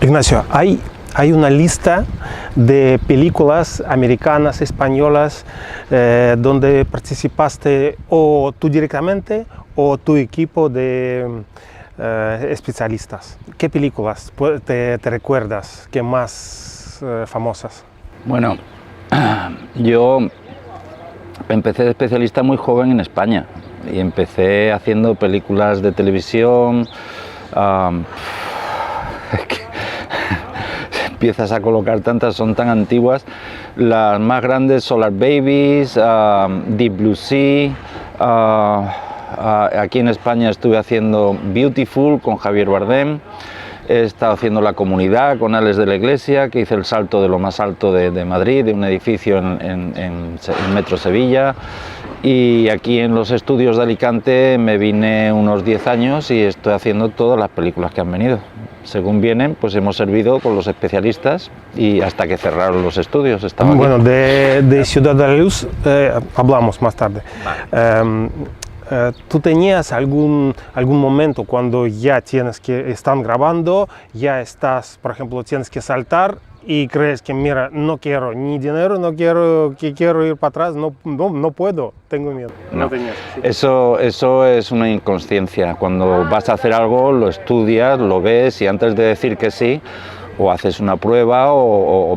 Ignacio, hay una lista de películas americanas, españolas, donde participaste o tú directamente o tu equipo de especialistas. ¿Qué películas te recuerdas que más famosas? Bueno, yo empecé de especialista muy joven en España y empecé haciendo películas de televisión. Empiezas a colocar tantas, son tan antiguas. Las más grandes, Solar Babies, Deep Blue Sea. Aquí en España estuve haciendo Beautiful con Javier Bardem. He estado haciendo La Comunidad con Alex de la Iglesia, que hice el salto de lo más alto de Madrid, de un edificio en Metro Sevilla. Y aquí en los estudios de Alicante me vine unos 10 años y estoy haciendo todas las películas que han venido. Según vienen, pues hemos servido con los especialistas y hasta que cerraron los estudios. Bueno, de Ciudad de la Luz hablamos más tarde. Vale. ¿Tú tenías algún momento cuando ya están grabando, ya estás, por ejemplo, tienes que saltar y crees que, mira, no quiero ni dinero, quiero ir para atrás, no puedo, tengo miedo? No tenías, sí. Eso es una inconsciencia. Cuando vas a hacer algo, lo estudias, lo ves y antes de decir que sí, o haces una prueba,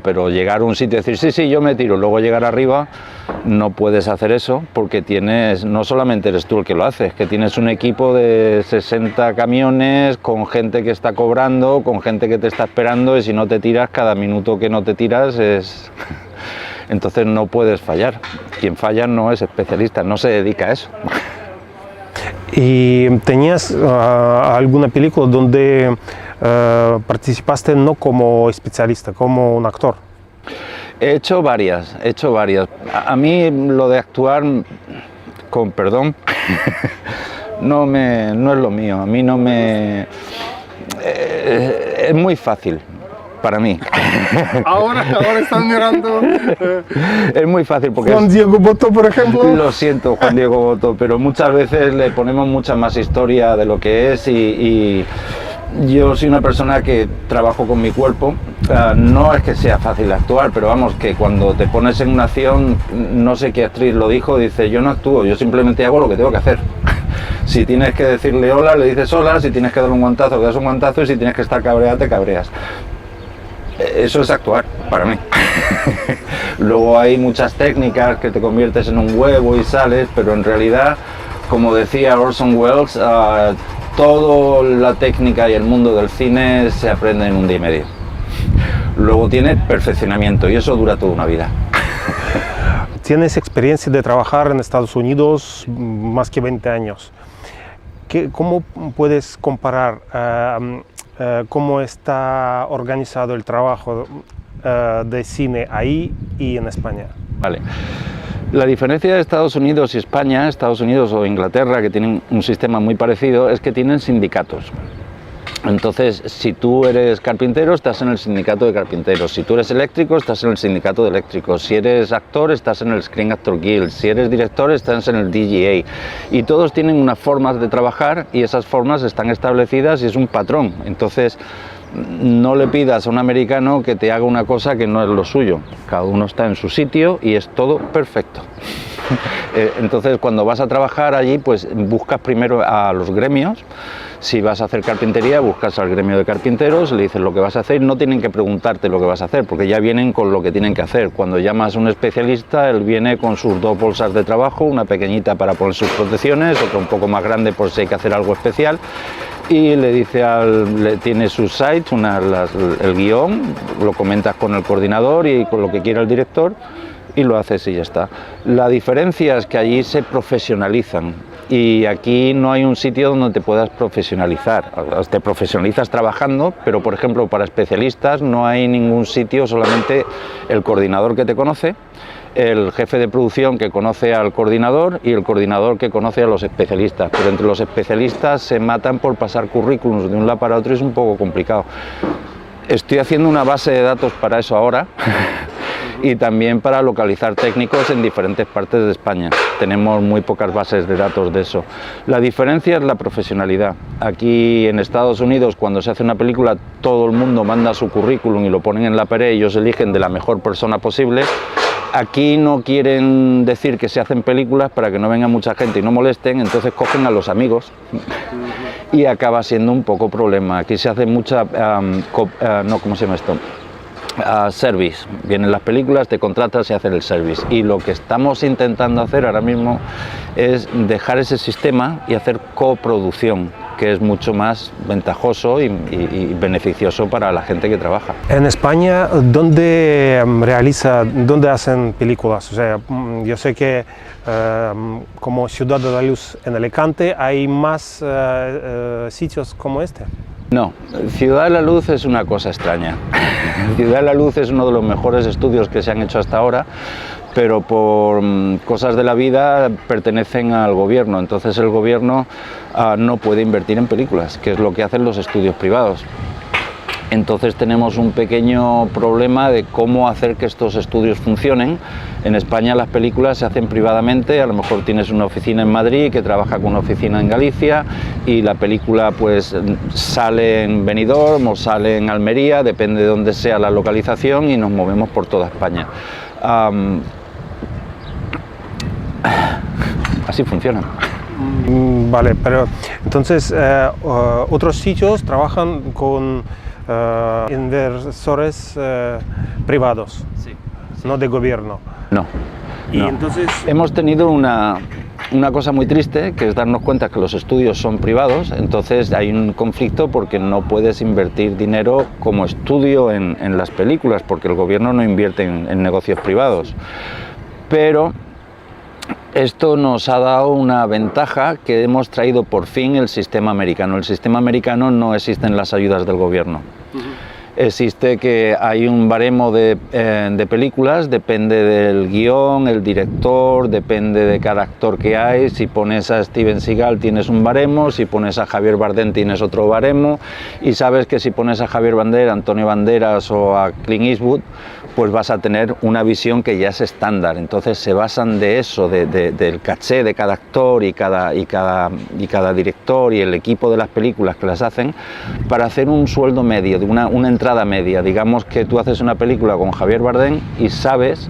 pero llegar a un sitio y decir sí, yo me tiro, luego llegar arriba, no puedes hacer eso porque no solamente eres tú el que lo hace, es que tienes un equipo de 60 camiones con gente que está cobrando, con gente que te está esperando y si no te tiras, cada minuto que no te tiras es... Entonces no puedes fallar. Quien falla no es especialista, no se dedica a eso. ¿Y tenías alguna película donde participaste no como especialista, como un actor? He hecho varias. A mí lo de actuar, con perdón, no es lo mío. A mí no me... es muy fácil para mí. Ahora están mirando... Es muy fácil porque... Juan Diego Botó, por ejemplo. Lo siento, Juan Diego Botó, pero muchas veces le ponemos mucha más historia de lo que es y yo soy una persona que trabajo con mi cuerpo. No es que sea fácil actuar, pero vamos, que cuando te pones en una acción, no sé qué actriz lo dijo, dice, yo no actúo, yo simplemente hago lo que tengo que hacer. Si tienes que decirle hola, le dices hola, si tienes que dar un guantazo, le das un guantazo y si tienes que estar cabreado, te cabreas. Eso es actuar, para mí. Luego hay muchas técnicas que te conviertes en un huevo y sales, pero en realidad, como decía Orson Welles, toda la técnica y el mundo del cine se aprende en un día y medio. Luego tiene perfeccionamiento y eso dura toda una vida. Tienes experiencia de trabajar en Estados Unidos más que 20 años. ¿Cómo puedes comparar cómo está organizado el trabajo de cine ahí y en España? Vale. La diferencia de Estados Unidos y España, Estados Unidos o Inglaterra, que tienen un sistema muy parecido, es que tienen sindicatos. Entonces, si tú eres carpintero, estás en el sindicato de carpinteros. Si tú eres eléctrico, estás en el sindicato de eléctricos. Si eres actor, estás en el Screen Actor Guild. Si eres director, estás en el DGA. Y todos tienen unas formas de trabajar y esas formas están establecidas y es un patrón. Entonces, no le pidas a un americano que te haga una cosa que no es lo suyo. Cada uno está en su sitio y es todo perfecto. Entonces, cuando vas a trabajar allí, pues buscas primero a los gremios. Si vas a hacer carpintería, buscas al gremio de carpinteros, le dices lo que vas a hacer, no tienen que preguntarte lo que vas a hacer, porque ya vienen con lo que tienen que hacer. Cuando llamas a un especialista, él viene con sus 2 bolsas de trabajo, una pequeñita para poner sus protecciones, otra un poco más grande por si hay que hacer algo especial, y le dice tiene sus sites, el guión, lo comentas con el coordinador y con lo que quiera el director, y lo haces y ya está. La diferencia es que allí se profesionalizan y aquí no hay un sitio donde te puedas profesionalizar. Te profesionalizas trabajando, pero por ejemplo para especialistas no hay ningún sitio, solamente el coordinador que te conoce, el jefe de producción que conoce al coordinador y el coordinador que conoce a los especialistas, pero entre los especialistas se matan por pasar currículums de un lado para otro y es un poco complicado. Estoy haciendo una base de datos para eso ahora y también para localizar técnicos en diferentes partes de España. Tenemos muy pocas bases de datos de eso. La diferencia es la profesionalidad. Aquí en Estados Unidos, cuando se hace una película, todo el mundo manda su currículum y lo ponen en la pared y ellos eligen de la mejor persona posible. Aquí no quieren decir que se hacen películas para que no venga mucha gente y no molesten, entonces cogen a los amigos y acaba siendo un poco problema. Aquí se hace mucha, ¿cómo se llama esto? Service. Vienen las películas, te contratas y hacen el service. Y lo que estamos intentando hacer ahora mismo es dejar ese sistema y hacer coproducción, que es mucho más ventajoso y beneficioso para la gente que trabaja. En España, ¿dónde hacen películas? O sea, yo sé que como Ciudad de la Luz en Alicante hay más sitios como este. No, Ciudad de la Luz es una cosa extraña. Ciudad de la Luz es uno de los mejores estudios que se han hecho hasta ahora, pero por cosas de la vida pertenecen al gobierno, entonces el gobierno no puede invertir en películas, que es lo que hacen los estudios privados. Entonces tenemos un pequeño problema de cómo hacer que estos estudios funcionen. En España las películas se hacen privadamente, a lo mejor tienes una oficina en Madrid que trabaja con una oficina en Galicia y la película pues sale en Benidorm o sale en Almería, depende de dónde sea la localización, y nos movemos por toda España. Así funciona. Vale, pero entonces otros sitios trabajan con inversores privados, Sí. no de gobierno. No. Y no. entonces Hemos tenido una cosa muy triste, que es darnos cuenta que los estudios son privados, entonces hay un conflicto porque no puedes invertir dinero como estudio en las películas, porque el gobierno no invierte en negocios privados. Pero esto nos ha dado una ventaja, que hemos traído por fin el sistema americano. El sistema americano no existen las ayudas del gobierno. Existe que hay un baremo de películas, depende del guión, el director, depende de cada actor que hay. Si pones a Steven Seagal tienes un baremo, si pones a Javier Bardem tienes otro baremo, y sabes que si pones a Javier Bardem, Antonio Banderas o a Clint Eastwood, pues vas a tener una visión que ya es estándar. Entonces se basan de eso, del caché de cada actor y cada director y el equipo de las películas que las hacen, para hacer un sueldo medio, de una entrada media. Digamos que tú haces una película con Javier Bardem y sabes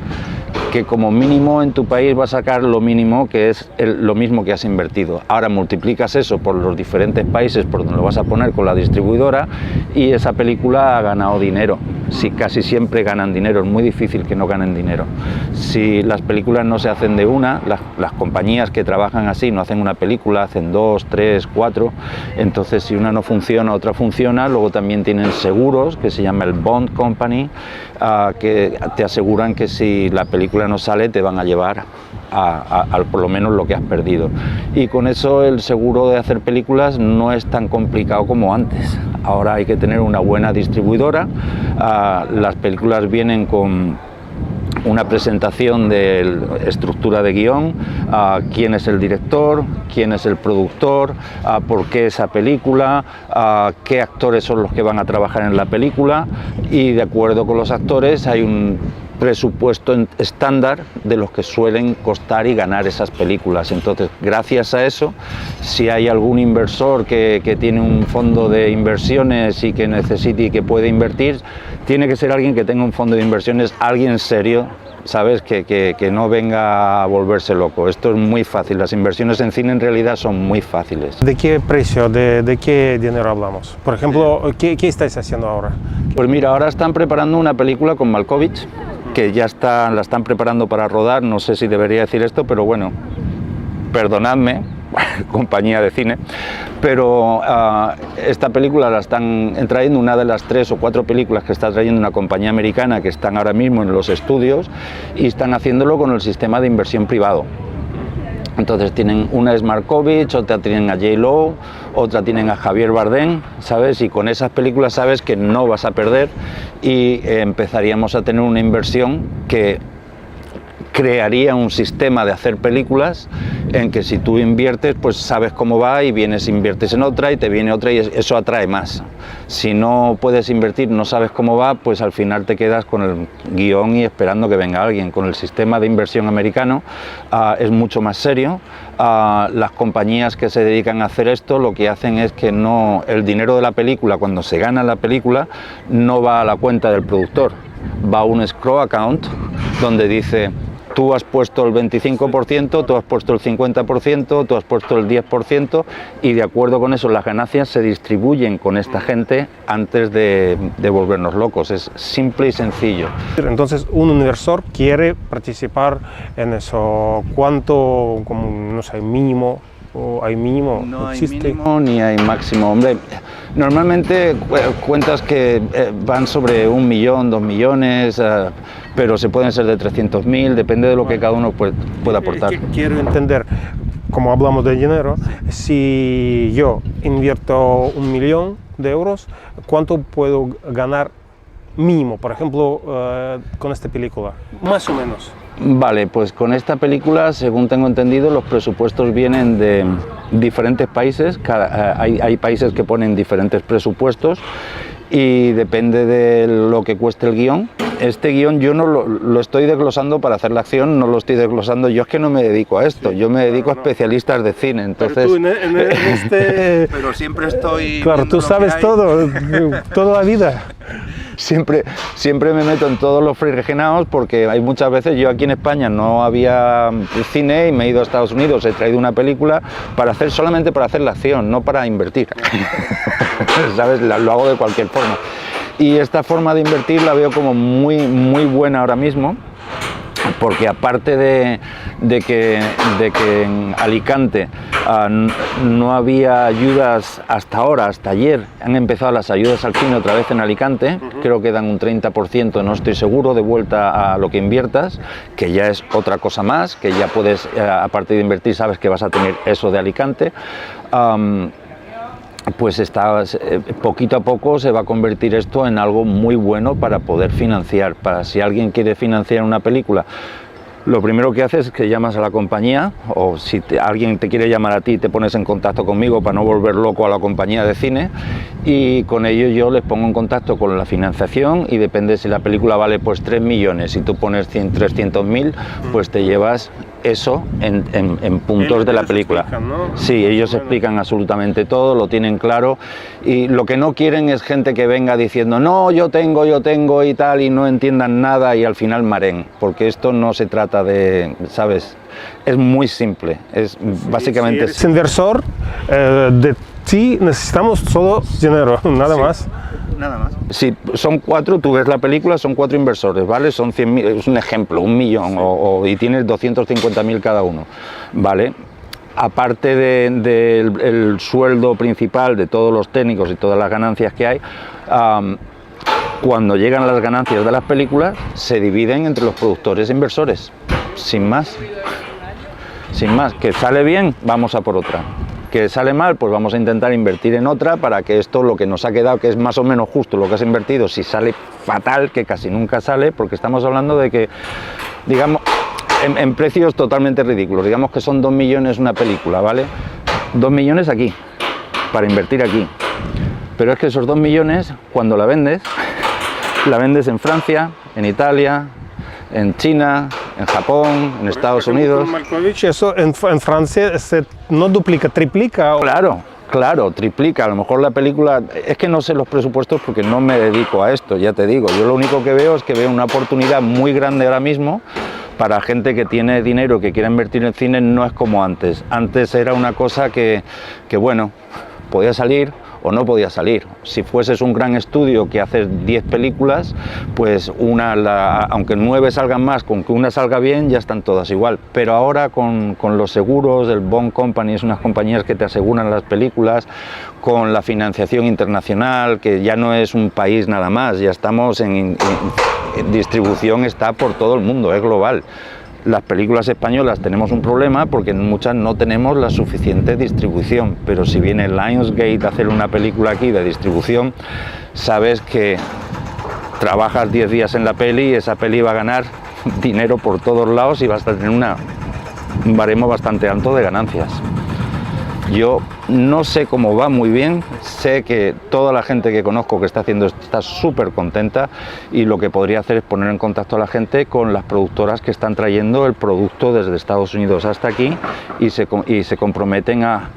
que como mínimo en tu país va a sacar lo mínimo, que es lo mismo que has invertido. Ahora multiplicas eso por los diferentes países por donde lo vas a poner con la distribuidora y esa película ha ganado dinero. Si casi siempre ganan dinero, es muy difícil que no ganen dinero. Si las películas no se hacen de una, las compañías que trabajan así no hacen una película, hacen 2, 3, 4, entonces si una no funciona, otra funciona. Luego también tienen seguros, que se llama el Bond Company, que te aseguran que si la película no sale te van a llevar a por lo menos lo que has perdido. Y con eso el seguro de hacer películas no es tan complicado como antes. Ahora hay que tener una buena distribuidora. Las películas vienen con una presentación de estructura de guión, quién es el director, quién es el productor, por qué esa película, qué actores son los que van a trabajar en la película, y de acuerdo con los actores hay un presupuesto estándar de los que suelen costar y ganar esas películas. Entonces, gracias a eso, si hay algún inversor que tiene un fondo de inversiones y que necesite y que puede invertir, tiene que ser alguien que tenga un fondo de inversiones, alguien serio, ¿sabes? Que no venga a volverse loco. Esto es muy fácil. Las inversiones en cine en realidad son muy fáciles. ¿De qué precio, de qué dinero hablamos? Por ejemplo, ¿qué estáis haciendo ahora? Pues mira, ahora están preparando una película con Malkovich, que ya la están preparando para rodar. No sé si debería decir esto, pero bueno, perdonadme, compañía de cine, pero esta película la están trayendo, una de las 3 o 4 películas que está trayendo una compañía americana, que están ahora mismo en los estudios, y están haciéndolo con el sistema de inversión privado. Entonces tienen una es Malkovich, otra tienen a J-Lo, otra tienen a Javier Bardem, ¿sabes? Y con esas películas sabes que no vas a perder, y empezaríamos a tener una inversión que crearía un sistema de hacer películas en que si tú inviertes, pues sabes cómo va y vienes, inviertes en otra y te viene otra y eso atrae más. Si no puedes invertir, no sabes cómo va, pues al final te quedas con el guión y esperando que venga alguien. Con el sistema de inversión americano es mucho más serio. Las compañías que se dedican a hacer esto lo que hacen es que no, el dinero de la película, cuando se gana la película, no va a la cuenta del productor, va a un escrow account donde dice: tú has puesto el 25%, tú has puesto el 50%, tú has puesto el 10% y de acuerdo con eso las ganancias se distribuyen con esta gente antes de volvernos locos. Es simple y sencillo. Entonces un inversor quiere participar en eso. ¿Cuánto, como, no sé, mínimo? ¿O hay mínimo? No hay ¿Existe? mínimo ni hay máximo. Hombre, normalmente cuentas que van sobre 1 millón, 2 millones, pero se pueden ser de 300.000, depende de lo que cada uno pueda aportar. Quiero entender, como hablamos de dinero, si yo invierto 1 millón de euros, ¿cuánto puedo ganar mínimo, por ejemplo, con esta película? Más o menos. Vale, pues con esta película, según tengo entendido, los presupuestos vienen de diferentes países. Hay países que ponen diferentes presupuestos y depende de lo que cueste el guión. Este guión yo no lo estoy desglosando para hacer la acción, no lo estoy desglosando. Yo es que no me dedico a esto, yo me dedico a especialistas de cine. Entonces, pero tú en este... Pero siempre estoy... Claro, tú sabes todo, toda la vida. Siempre me meto en todos los fregenados porque hay muchas veces, yo aquí en España no había cine y me he ido a Estados Unidos, he traído una película solamente para hacer la acción, no para invertir. ¿Sabes? Lo hago de cualquier forma. Y esta forma de invertir la veo como muy buena ahora mismo, porque aparte de que en Alicante no había ayudas hasta ahora, hasta ayer han empezado las ayudas al cine otra vez en Alicante, creo que dan un 30%, no estoy seguro, de vuelta a lo que inviertas, que ya es otra cosa más, que ya puedes, aparte de invertir, sabes que vas a tener eso de Alicante. Pues poquito a poco se va a convertir esto en algo muy bueno para poder financiar. Para si alguien quiere financiar una película, lo primero que haces es que llamas a la compañía, o si alguien te quiere llamar a ti, te pones en contacto conmigo para no volver loco a la compañía de cine, y con ello yo les pongo en contacto con la financiación y depende si la película vale pues 3 millones, si tú pones 300.000, pues te llevas eso en puntos de la película. Explican, ¿no? Sí, ellos explican absolutamente todo, lo tienen claro, y lo que no quieren es gente que venga diciendo no, yo tengo y tal, y no entiendan nada y al final mareen, porque esto no se trata de, ¿sabes? Es muy simple, es básicamente... Si eres inversor, de ti necesitamos solo dinero, nada más. Nada más. Si son 4, tú ves la película, son 4 inversores, ¿vale? Son 100.000, es un ejemplo, 1 millón, y tienes 250.000 cada uno, ¿vale? Aparte del sueldo principal de todos los técnicos y todas las ganancias que hay, cuando llegan las ganancias de las películas, se dividen entre los productores e inversores, sin más. Sin más, que sale bien, vamos a por otra. Que sale mal, pues vamos a intentar invertir en otra para que esto, lo que nos ha quedado, que es más o menos justo lo que has invertido, si sale fatal, que casi nunca sale, porque estamos hablando de que, digamos, en precios totalmente ridículos, digamos que son 2 millones una película, ¿vale? 2 millones aquí, para invertir aquí. Pero es que esos 2 millones, cuando la vendes en Francia, en Italia, en China, en Japón, en Estados Unidos. Malkovich, eso en Francia se no duplica, triplica. Claro, triplica. A lo mejor la película, es que no sé los presupuestos porque no me dedico a esto, ya te digo. Yo lo único que veo es que veo una oportunidad muy grande ahora mismo para gente que tiene dinero, que quiera invertir en cine. No es como antes. Antes era una cosa que bueno, podía salir o no podía salir. Si fueses un gran estudio que haces 10 películas, pues aunque 9 salgan más, con que una salga bien, ya están todas igual. Pero ahora con los seguros, el Bond Company, es unas compañías que te aseguran las películas, con la financiación internacional, que ya no es un país nada más, ya estamos en distribución, está por todo el mundo, es global. Las películas españolas tenemos un problema porque en muchas no tenemos la suficiente distribución, pero si viene Lionsgate a hacer una película aquí de distribución, sabes que trabajas 10 días en la peli y esa peli va a ganar dinero por todos lados y vas a tener un baremo bastante alto de ganancias. Yo no sé cómo va muy bien, sé que toda la gente que conozco que está haciendo esto está súper contenta y lo que podría hacer es poner en contacto a la gente con las productoras que están trayendo el producto desde Estados Unidos hasta aquí y se comprometen a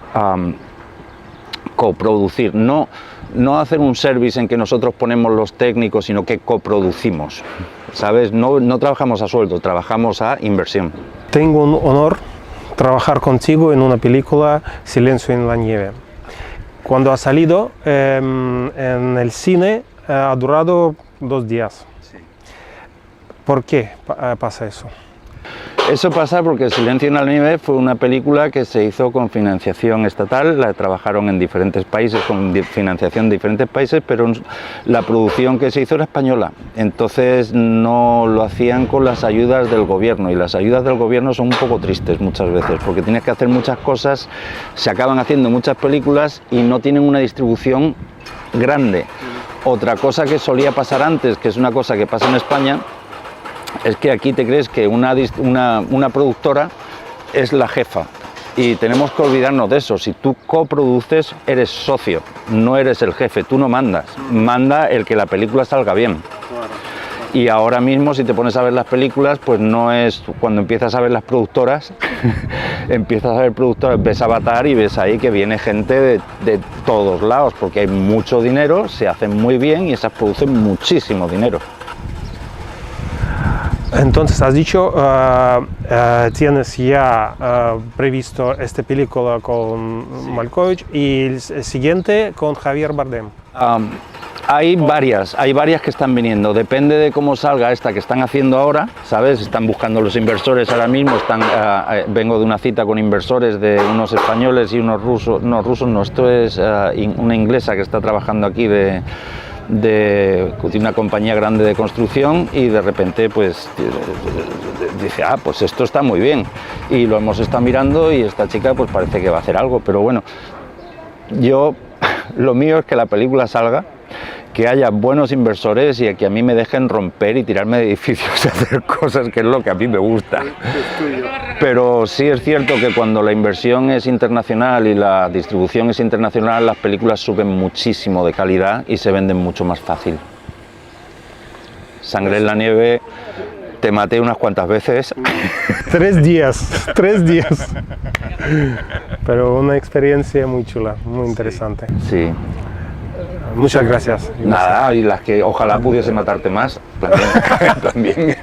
coproducir, no hacer un service en que nosotros ponemos los técnicos, sino que coproducimos, ¿sabes? No trabajamos a sueldo, trabajamos a inversión. Tengo un honor trabajar contigo en una película Silencio en la nieve. Cuando ha salido en el cine ha durado 2 días. Sí. ¿Por qué pasa eso? Eso pasa porque Silencio en la nieve fue una película que se hizo con financiación estatal, la trabajaron en diferentes países, con financiación de diferentes países, pero la producción que se hizo era española, entonces no lo hacían con las ayudas del gobierno, y las ayudas del gobierno son un poco tristes muchas veces, porque tienes que hacer muchas cosas, se acaban haciendo muchas películas y no tienen una distribución grande. Otra cosa que solía pasar antes, que es una cosa que pasa en España, es que aquí te crees que una productora es la jefa y tenemos que olvidarnos de eso. Si tú coproduces, eres socio, no eres el jefe, tú no mandas, manda el que la película salga bien. Y ahora mismo, si te pones a ver las películas, pues no es cuando empiezas a ver las productoras, empiezas a ver productoras, ves Avatar y ves ahí que viene gente de todos lados, porque hay mucho dinero, se hacen muy bien y esas producen muchísimo dinero. Entonces has dicho, tienes ya previsto esta película con Malkovich y el siguiente con Javier Bardem. Hay varias que están viniendo, depende de cómo salga esta que están haciendo ahora, ¿sabes? Están buscando los inversores ahora mismo, vengo de una cita con inversores de unos españoles y unos rusos, esto es una inglesa que está trabajando aquí de una compañía grande de construcción y de repente pues dice, pues esto está muy bien, y lo hemos estado mirando y esta chica pues parece que va a hacer algo, pero bueno, lo mío es que la película salga, que haya buenos inversores y que a mí me dejen romper y tirarme de edificios y hacer cosas, que es lo que a mí me gusta. Pero sí es cierto que cuando la inversión es internacional y la distribución es internacional, las películas suben muchísimo de calidad y se venden mucho más fácil. Sangre en la nieve, te maté unas cuantas veces. 3 días, pero una experiencia muy chula, muy interesante. Sí. Muchas gracias. Nada, y las que ojalá pudiese matarte más, también.